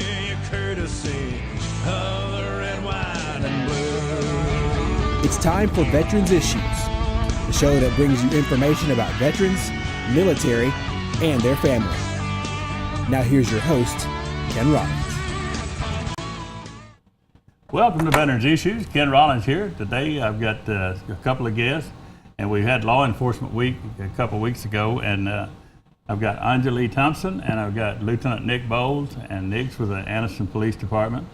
you courtesy of the red, white, and blue. It's time for Veterans Issues, the show that brings you information about veterans, military, and their family. Now here's your host, Ken Rollins. Welcome to Veterans Issues. Ken Rollins here. Today I've got a couple of guests, and we had Law Enforcement Week a couple of weeks ago, and I've got Anjuli Thompson, and I've got Lieutenant Nick Bowles, and Nick's with the Anniston Police Department.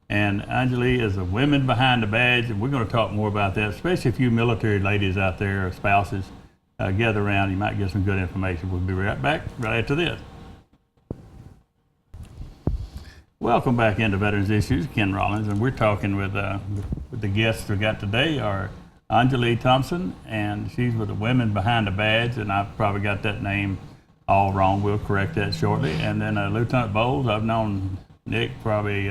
And Anjuli is a Women Behind the Badge, and we're going to talk more about that, especially if you military ladies out there or spouses gather around. You might get some good information. We'll be right back right after this. Welcome back into Veterans Issues, Ken Rollins, and we're talking with the guests we got today are Anjuli Thompson, and she's with the Women Behind the Badge, and I've probably got that name all wrong. We'll correct that shortly. And then Lieutenant Bowles, I've known Nick probably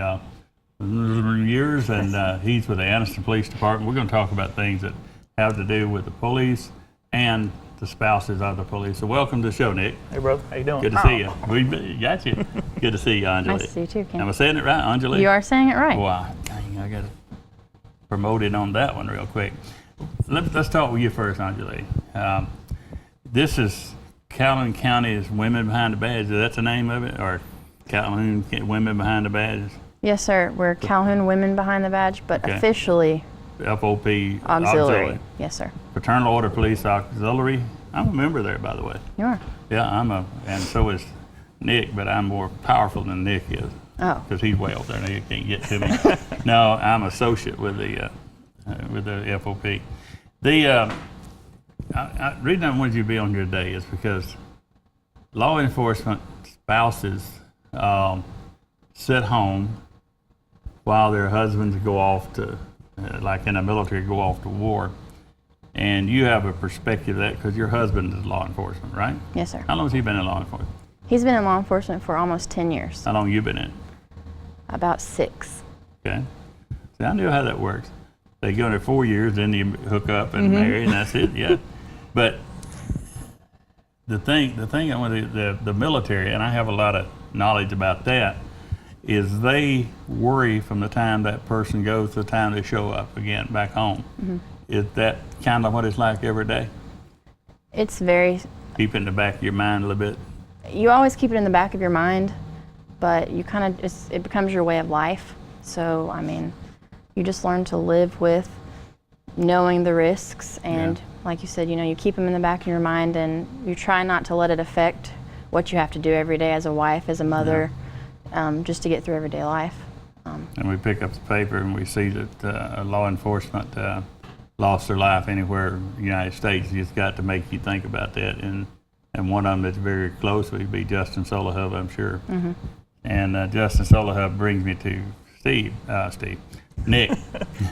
years, and he's with the Anniston Police Department. We're going to talk about things that have to do with the police and the spouses of the police. So welcome to the show, Nick. Hey, brother. How you doing? Good to see you. We got you. Good to see you, Anjuli. Nice to see you too, Ken. Am I saying it right, Anjuli? You are saying it right. Wow, dang, I got promoted on that one real quick. Let's talk with you first, Anjuli. This is Calhoun County's Women Behind the Badge. That's the name of it, or Calhoun Women Behind the Badge? Yes, sir. We're Calhoun Women Behind the Badge, but Okay. officially FOP auxiliary. Yes, sir. Fraternal Order Police Auxiliary. I'm a member there, by the way. You are. Yeah, and so is Nick, but I'm more powerful than Nick is. Oh. Because he's way up there and he can't get to me. No, I'm associate with the FOP. The reason I wanted you to be on here today is because law enforcement spouses sit home while their husbands go off to, like in the military, go off to war. And you have a perspective of that because your husband is law enforcement, right? Yes, sir. How long has he been in law enforcement? He's been in law enforcement for almost 10 years. How long have you been in? About 6. Okay. See, I knew how that works. They go in there 4 years, then you hook up and marry, and that's it. Yeah. But the thing I want to, the military, and I have a lot of knowledge about that, is they worry from the time that person goes to the time they show up again back home. Mm-hmm. Is that kind of what it's like every day? It's very... Keep it in the back of your mind a little bit? You always keep it in the back of your mind, but you kind of just, it becomes your way of life. So, I mean, you just learn to live with knowing the risks, and like you said, you know, you keep them in the back of your mind, and you try not to let it affect what you have to do every day as a wife, as a mother, just to get through everyday life. And we pick up the paper and we see that law enforcement lost their life anywhere in the United States. It's got to make you think about that. And one of them that's very close would be Justin Solahub, I'm sure. Mm-hmm. And Justin Solahub brings me to Nick.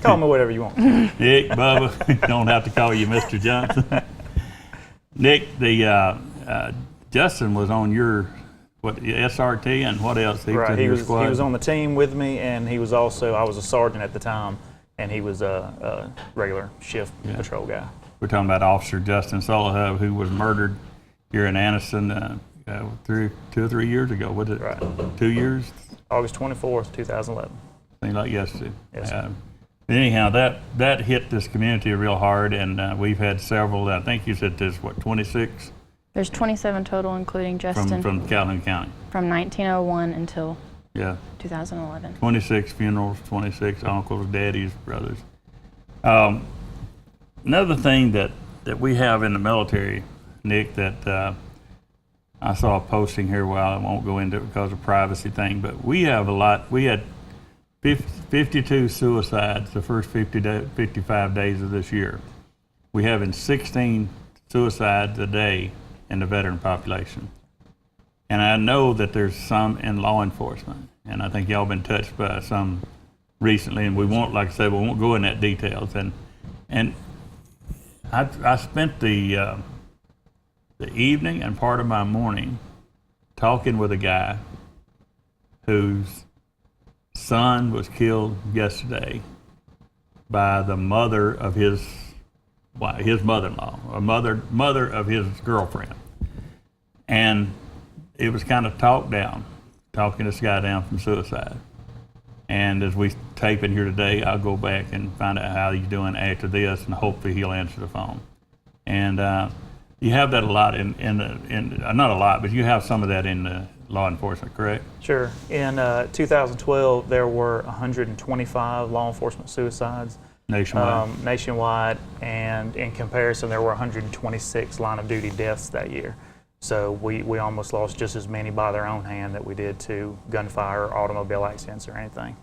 Call me whatever you want. Nick, Bubba, don't have to call you Mr. Johnson. Nick, Justin was on your SRT, and what else? Right, he was on the team with me, and he was also, I was a sergeant at the time, and he was a regular shift patrol guy. We're talking about Officer Justin Solahub, who was murdered here in Anniston 2 or 3 years ago. Was it? Right. 2 years? August 24th, 2011. Seems like yesterday. Yes. Anyhow, that hit this community real hard, and we've had several. I think you said there's 26? There's 27 total, including Justin. From Calhoun County. From 1901 until 2011. 26 funerals, 26 uncles, daddies, brothers. Another thing that we have in the military, Nick, that I saw a posting here, I won't go into it because of privacy thing, but we have a lot. We had 52 suicides the first 55 days of this year. We have 16 suicides a day in the veteran population. And I know that there's some in law enforcement, and I think y'all been touched by some recently, and we won't, like I said, we won't go in that details. And I spent the evening and part of my morning talking with a guy whose son was killed yesterday by the mother of his mother-in-law, or mother of his girlfriend. And it was kind of talked talking this guy down from suicide. And as we tape it here today, I'll go back and find out how he's doing after this, and hopefully he'll answer the phone. And you have that a lot not a lot, but you have some of that in law enforcement, correct? Sure. In 2012, there were 125 law enforcement suicides Nationwide. and in comparison, there were 126 line of duty deaths that year. So we almost lost just as many by their own hand that we did to gunfire or automobile accidents or anything.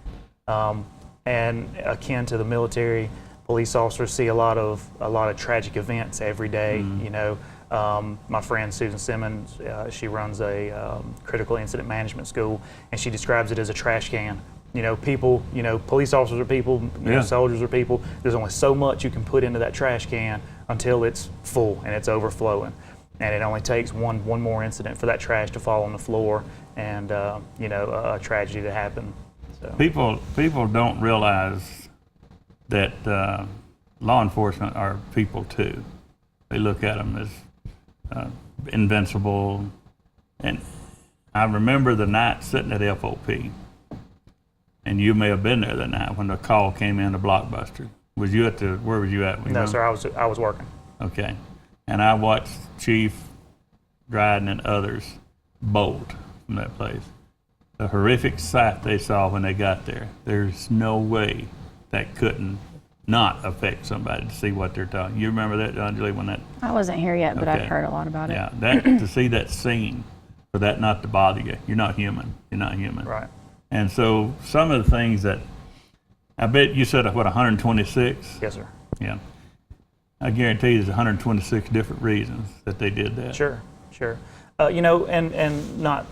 And akin to the military, police officers see a lot of tragic events every day. You know, my friend Susan Simmons, she runs a critical incident management school, and she describes it as a trash can. You know, people, you know, police officers are people, you know, soldiers are people. There's only so much you can put into that trash can until it's full and it's overflowing. And it only takes one more incident for that trash to fall on the floor and, you know, a tragedy to happen. So. People don't realize that law enforcement are people too. They look at them as invincible. And I remember the night sitting at FOP, and you may have been there that night when the call came in to Blockbuster. Was you where was you at? No, sir, I was working. Okay. And I watched Chief Dryden and others bolt from that place. The horrific sight they saw when they got there, there's no way that couldn't not affect somebody to see what they're talking. You remember that, Anjuli, when that? I wasn't here yet, but Okay. I've heard a lot about it. Yeah, that to see that scene, for that not to bother you. You're not human. You're not human. Right. And so some of the things that, I bet you said, what, 126? Yes, sir. Yeah. I guarantee there's 126 different reasons that they did that. Sure. You know, and not,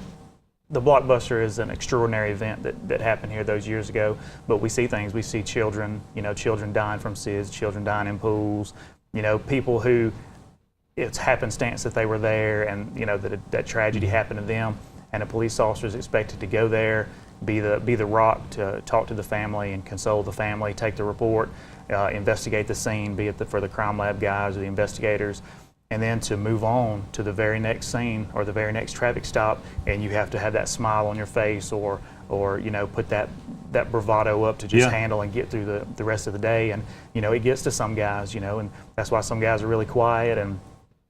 the Blockbuster is an extraordinary event that happened here those years ago, but we see things. We see children, you know, children dying from SIDS, children dying in pools, you know, people who, it's happenstance that they were there and, you know, that tragedy happened to them, and a police officer is expected to go there, be the rock to talk to the family and console the family, take the report, investigate the scene, be it for the crime lab guys or the investigators, and then to move on to the very next scene or the very next traffic stop, and you have to have that smile on your face or you know, put that bravado up to just handle and get through the rest of the day. And you know, it gets to some guys, you know, and that's why some guys are really quiet, and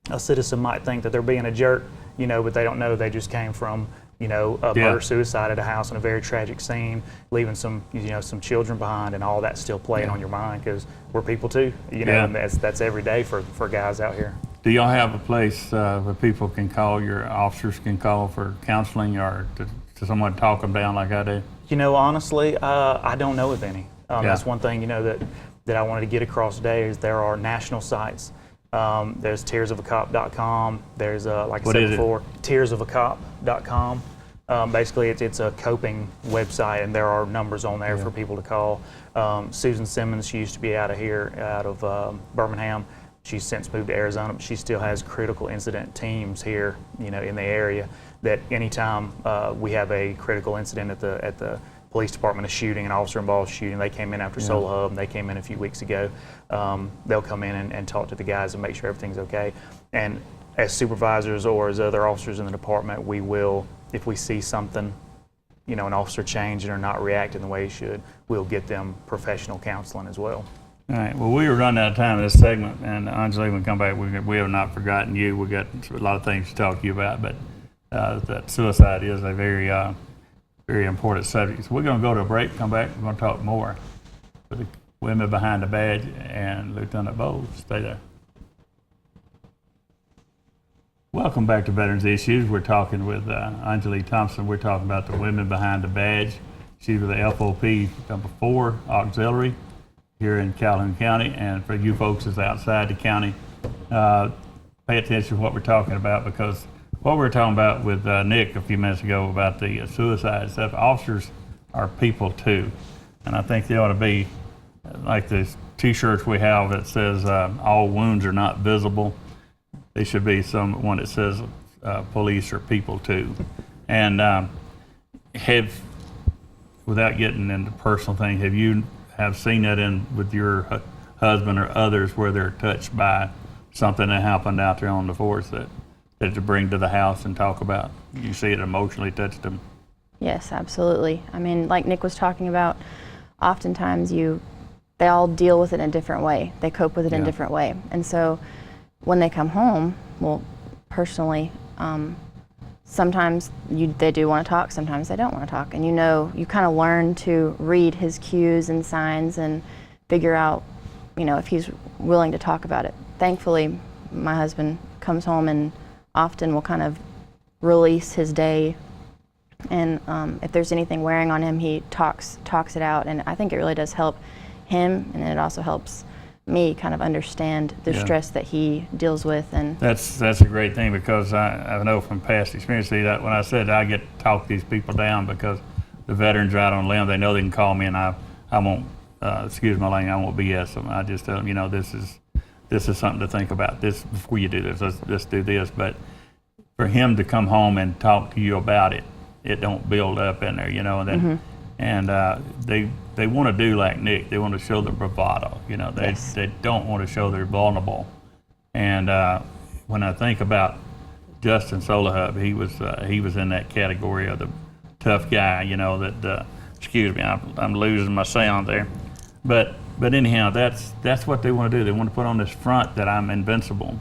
a citizen might think that they're being a jerk, you know, but they don't know they just came from, you know, a murder-suicide at a house in a very tragic scene, leaving some, you know, some children behind, and all that's still playing on your mind, because we're people too, you know, and that's every day for guys out here. Do y'all have a place where people can call, your officers can call for counseling or to someone talk them down like I do? You know, honestly, I don't know of any. That's one thing, you know, that I wanted to get across today is there are national sites. There's tearsofacop.com. There's, like I said before, tearsofacop.com. Basically, it's a coping website, and there are numbers on there for people to call. Susan Simmons, she used to be out of Birmingham. She's since moved to Arizona, but she still has critical incident teams here, you know, in the area. That anytime we have a critical incident at the police department, a shooting, an officer-involved shooting. They came in after Solar Hub, and they came in a few weeks ago. They'll come in and talk to the guys and make sure everything's okay. And as supervisors or as other officers in the department, we will, if we see something, you know, an officer changing or not reacting the way he should, we'll get them professional counseling as well. All right. Well, we were running out of time in this segment, and Anjuli, when we come back, we have not forgotten you. We got a lot of things to talk to you about, but that suicide is a very, very important subject. So we're going to go to a break, come back, we're going to talk more with the women behind the badge and Lieutenant Bowles. Stay there. Welcome back to Veterans Issues. We're talking with Anjuli Thompson. We're talking about the women behind the badge. She's with the FOP number 4 Auxiliary here in Calhoun County, and for you folks that's outside the county, pay attention to what we're talking about, because what we were talking about with Nick a few minutes ago about the suicide stuff, officers are people too, and I think they ought to be like the t-shirts we have that says all wounds are not visible. They should be one that says police are people too. And without getting into personal things, have you seen that with your husband or others where they're touched by something that happened out there on the force that to bring to the house and talk about? You see it emotionally touched them? Yes, absolutely. I mean, like Nick was talking about, oftentimes they all deal with it in a different way. They cope with it in a different way. And so when they come home, well, personally, sometimes they do want to talk, sometimes they don't want to talk. And you kind of learn to read his cues and signs and figure out, if he's willing to talk about it. Thankfully, my husband comes home and often will kind of release his day. And if there's anything wearing on him, he talks it out. And I think it really does help him, and it also helps me kind of understand the stress that he deals with. And that's a great thing, because I know from past experience that when I said I get to talk these people down, because the veterans are out on a limb, they know they can call me, and I won't, excuse my language, I won't BS them. I just tell them, this is something to think about. This before you do this, let's do this. But for him to come home and talk to you about it, it don't build up in there, and then, and they want to do like Nick. They want to show their bravado. They don't want to show they're vulnerable. And when I think about Justin Solahub, he was in that category of the tough guy. That excuse me, I'm losing my sound there. But anyhow, that's what they want to do. They want to put on this front that I'm invincible.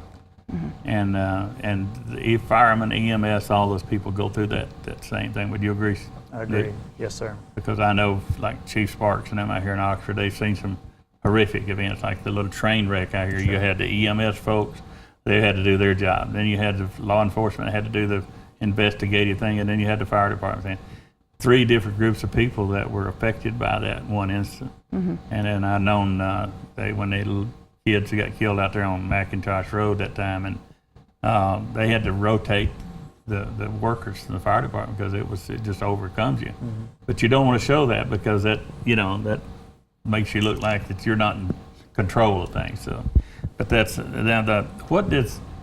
And the firemen, EMS, all those people go through that same thing. Would you agree? I agree. Nick? Yes, sir. Because I know, like Chief Sparks and them out here in Oxford, they've seen some horrific events, like the little train wreck out here. You had the EMS folks, they had to do their job. Then you had the law enforcement that had to do the investigative thing, and then you had the fire department thing. 3 different groups of people that were affected by that one incident. And then I known when they little kids who got killed out there on McIntosh Road that time, and they had to rotate the workers in the fire department because it just overcomes you. But you don't want to show that, because that makes you look like that you're not in control of things. So, but that's now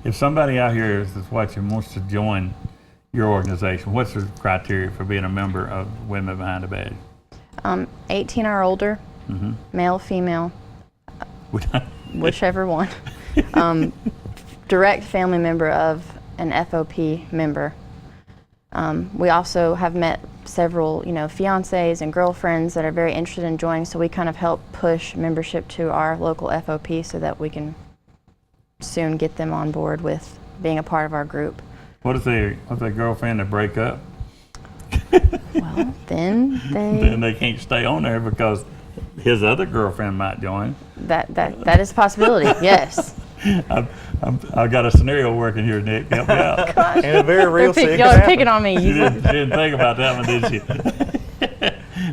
if somebody out here is watching wants to join your organization, what's the criteria for being a member of Women Behind the Badge? 18 or older, male, female, whichever one. Direct family member of an FOP member. We also have met several, fiancés and girlfriends that are very interested in joining, so we kind of help push membership to our local FOP so that we can soon get them on board with being a part of our group. What if their girlfriend to break up? Well, then they can't stay on there because his other girlfriend might join. That is a possibility. Yes. I've got a scenario working here, Nick. Help me out. Gosh. And a very real thing. Y'all are picking on me. You didn't think about that one, did you?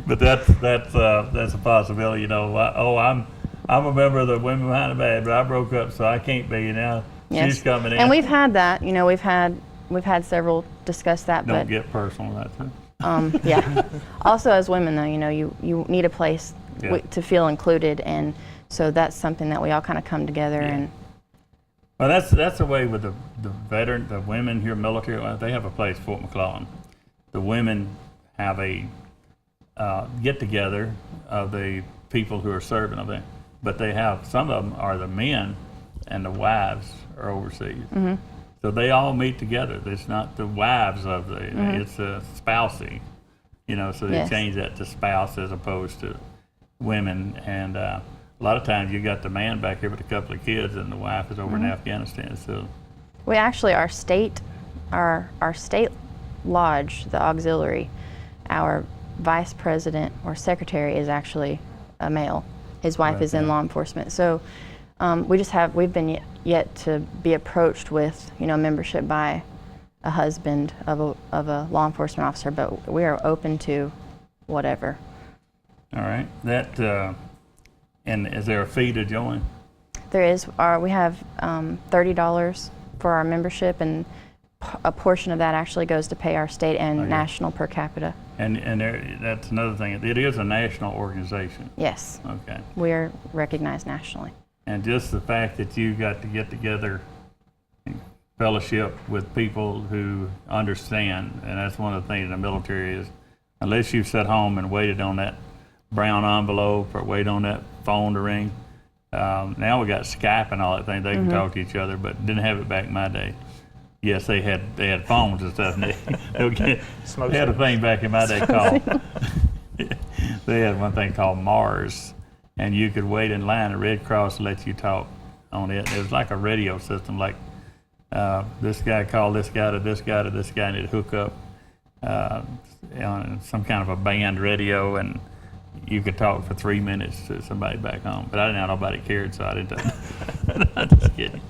But that's a possibility. I'm a member of the Women Behind the Badge, but I broke up, so I can't be now. Yes. She's coming in. And we've had that. We've had several discuss that. Don't get personal with that too. Yeah. Also, as women, though, you need a place to feel included, and so that's something that we all kind of come together and. Well, that's the way with the women here, military. They have a place, Fort McClellan. The women have a get together of the people who are serving of it, but they have some of them are the men, and the wives are overseas. So they all meet together. It's not the wives of it's a spousey, so they change that to spouse as opposed to women. And a lot of times you got the man back here with a couple of kids and the wife is over in Afghanistan. So we actually, our state lodge, the auxiliary, our vice president or secretary is actually a male. His wife is in law enforcement. So we've been yet to be approached with, membership by a husband of a law enforcement officer, but we are open to whatever. All right. And is there a fee to join? There is. We have $30 for our membership, and a portion of that actually goes to pay our state and national per capita. And that's another thing. It is a national organization. Yes. Okay. We are recognized nationally. And just the fact that you got to get together and fellowship with people who understand, and that's one of the things in the military is, unless you've sat home and waited on that brown envelope or wait on that phone to ring. Now we got Skype and all that thing. They can talk to each other, but didn't have it back in my day. Yes, they had phones and stuff. And Smoke they had a signals. thing back in my day called, they had one thing called Mars, and you could wait in line. The Red Cross let you talk on it. It was like a radio system, like this guy called this guy to this guy to this guy, and it'd hook up on some kind of a band radio, and you could talk for 3 minutes to somebody back home. But I didn't know nobody cared, so I didn't. I'm just kidding.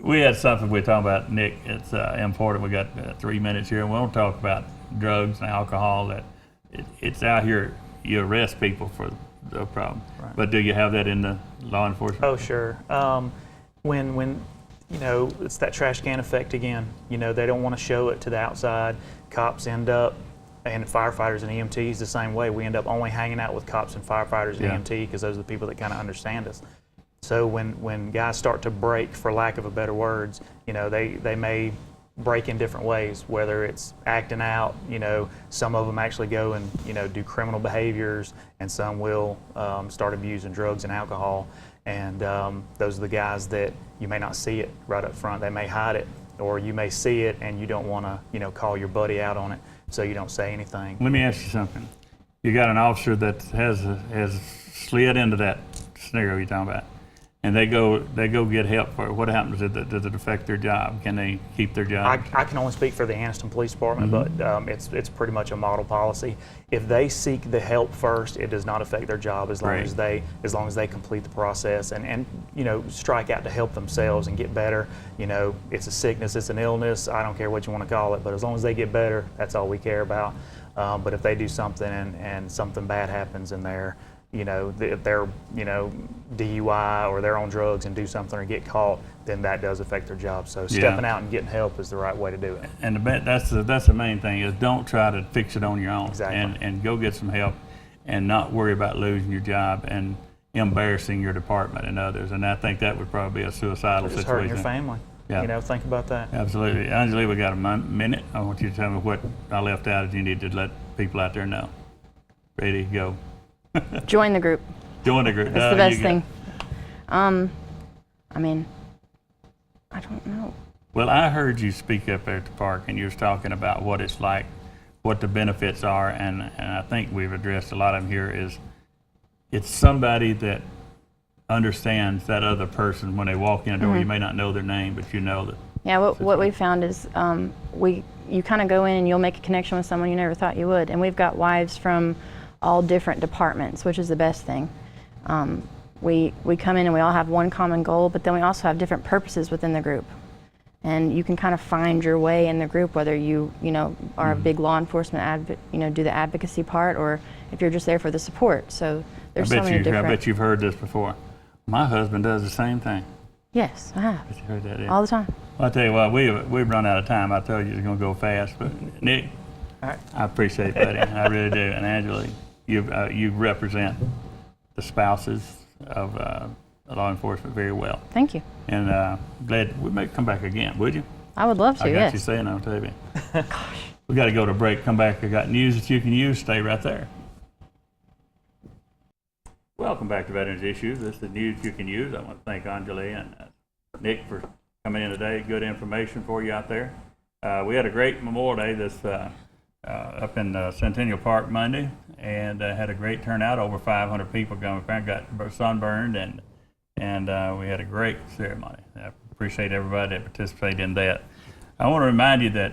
We had something we were talking about, Nick. It's important. We got 3 minutes here, and we won't talk about drugs and alcohol. That it's out here. You arrest people for no problem. Right. But do you have that in the law enforcement? Oh, sure. When it's that trash can effect again. They don't want to show it to the outside. Cops end up, and firefighters and EMTs the same way. We end up only hanging out with cops and firefighters and Yeah. EMT because those are the people that kind of understand us. So when guys start to break, for lack of a better words, they may break in different ways, whether it's acting out, some of them actually go and, do criminal behaviors, and some will start abusing drugs and alcohol. And those are the guys that you may not see it right up front. They may hide it, or you may see it and you don't want to, call your buddy out on it, so you don't say anything. Let me ask you something. You got an officer that has slid into that scenario you're talking about, and they go get help for it. What happens? Does it affect their job? Can they keep their job? I can only speak for the Anniston Police Department, Mm-hmm. but it's pretty much a model policy. If they seek the help first, it does not affect their job as long Great. as they complete the process and strike out to help themselves and get better. It's a sickness, it's an illness. I don't care what you want to call it, but as long as they get better, that's all we care about. But if they do something and something bad happens in there, if they're, DUI or they're on drugs and do something or get caught, then that does affect their job. So stepping out and getting help is the right way to do it. And that's the main thing is don't try to fix it on your own. Exactly. And go get some help and not worry about losing your job and embarrassing your department and others. And I think that would probably be a suicidal Just situation. hurting your family. Yeah. Think about that. Absolutely. Anjuli, we got a minute. I want you to tell me what I left out that you need to let people out there know. Ready, go. Join the group. Join the group. That's the best thing. I don't know. Well, I heard you speak up at the park, and you was talking about what it's like, what the benefits are, and I think we've addressed a lot of them here. Is it's somebody that understands that other person when they walk in the door. You may not know their name, but you know that. Yeah, what we found is you kind of go in and you'll make a connection with someone you never thought you would. And we've got wives from all different departments, which is the best thing. We come in and we all have one common goal, but then we also have different purposes within the group. And you can kind of find your way in the group, whether you are a big law enforcement do the advocacy part, or if you're just there for the support. So there's so many different. I bet you've heard this before. My husband does the same thing. Yes, I have. Bet you heard that, yeah. All the time. Well, I tell you what, we've run out of time. I told you it's going to go fast, but Nick, All right. I appreciate it, buddy. I really do. And Anjuli, you represent the spouses of law enforcement very well. Thank you. And glad we may come back again, would you? I would love to, I got yes. you saying, I'll tell you. Gosh. We got to go to break. Come back. I got news that you can use. Stay right there. Welcome back to Veterans Issues. This is news you can use. I want to thank Anjuli and Nick for coming in today. Good information for you out there. We had a great Memorial Day this up in Centennial Park Monday, and had a great turnout. Over 500 people got sunburned, and we had a great ceremony. I appreciate everybody that participated in that. I want to remind you that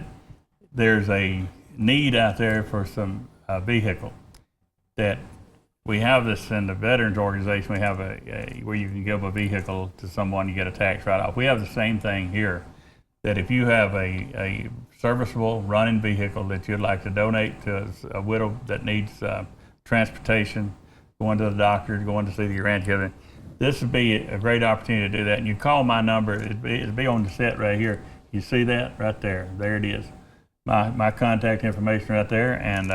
there's a need out there for some vehicle. That we have this in the Veterans Organization. We have a where you can give a vehicle to someone, you get a tax write-off. We have the same thing here. That if you have a serviceable running vehicle that you'd like to donate to a widow that needs transportation, going to the doctor, going to see your grandchildren, this would be a great opportunity to do that. And you call my number, it'd be on the set right here. You see that right there? There it is. My contact information right there, and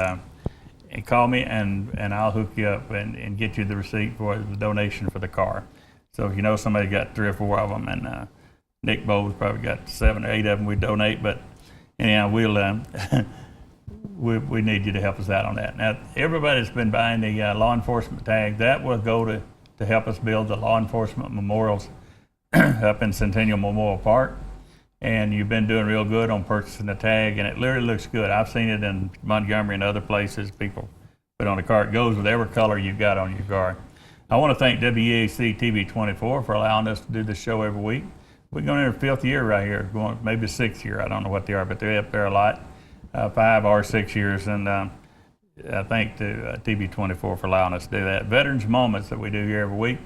call me and I'll hook you up and get you the receipt for the donation for the car. So if you know somebody got 3 or 4 of them, and Nick Bowles probably got 7 or 8 of them we donate, but anyhow, we need you to help us out on that. Now, everybody that's been buying the law enforcement tag, that will go to help us build the law enforcement memorials up in Centennial Memorial Park. and you've been doing real good on purchasing the tag, and it literally looks good. I've seen it in Montgomery and other places. People put on the car. It goes with every color you've got on your car. I want to thank WEAC TV 24 for allowing us to do this show every week. We're going into the 5th year right here, going maybe 6th year. I don't know what they are, but they're up there a lot. 5 or 6 years, and I thank the TV 24 for allowing us to do that. Veterans Moments that we do here every week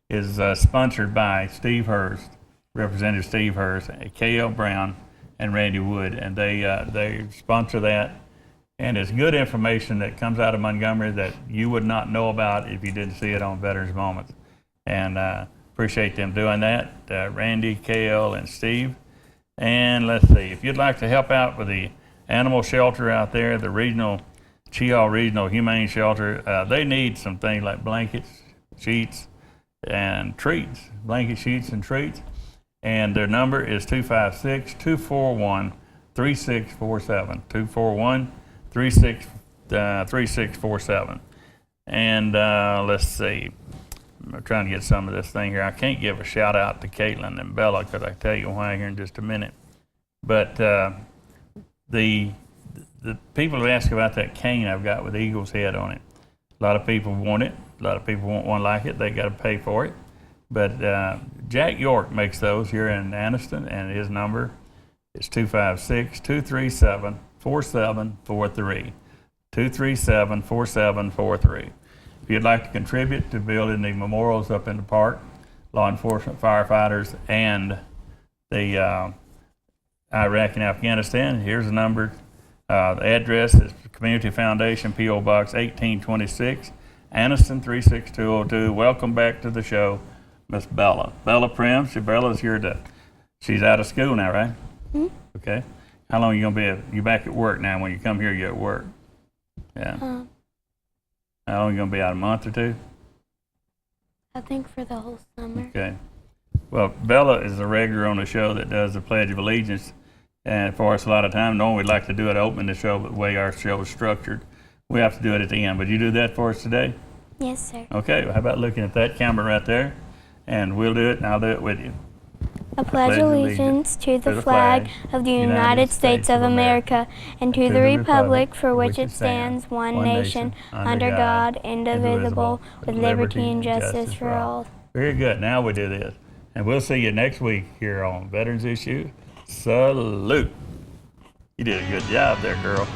is sponsored by Steve Hurst, Representative Steve Hurst, K.L. Brown, and Randy Wood, and they sponsor that. And it's good information that comes out of Montgomery that you would not know about if you didn't see it on Veterans Moments. And appreciate them doing that, Randy, KL, and Steve. And let's see, if you'd like to help out with the animal shelter out there, the Cheaw Regional Humane Shelter, they need some things like blankets, sheets, and treats, blanket sheets and treats. And their number is 256-241-3647, 241-3647. And let's see, I'm trying to get some of this thing here. I can't give a shout out to Caitlin and Bella because I'll tell you why here in just a minute. But the people who ask about that cane I've got with Eagle's head on it, a lot of people want it. A lot of people want one like it. They got to pay for it. But Jack York makes those here in Anniston, and his number is 256-237-4743. 237-4743. If you'd like to contribute to building the memorials up in the park, law enforcement, firefighters, and the Iraq and Afghanistan, here's the number. The address is Community Foundation, P.O. Box 1826, Anniston 36202. Welcome back to the show, Miss Bella. Bella Prim. Bella's here she's out of school now, right? Mm-hmm. Okay. How long are you going to be you back at work now? When you come here, you're at work. Yeah. How long are you going to be out, a month or two? I think for the whole summer. Okay. Well, Bella is a regular on the show that does the Pledge of Allegiance. And for us, a lot of time, normally we'd like to do it opening the show, but the way our show is structured, we have to do it at the end. Would you do that for us today? Yes, sir. Okay. Well, how about looking at that camera right there? And we'll do it, and I'll do it with you. I pledge allegiance to the flag of the United States of America and to the republic for which it stands, one nation, under God, indivisible, with liberty and justice for all. Very good. Now we do this. And we'll see you next week here on Veterans Issue. Salute. You did a good job there, girl.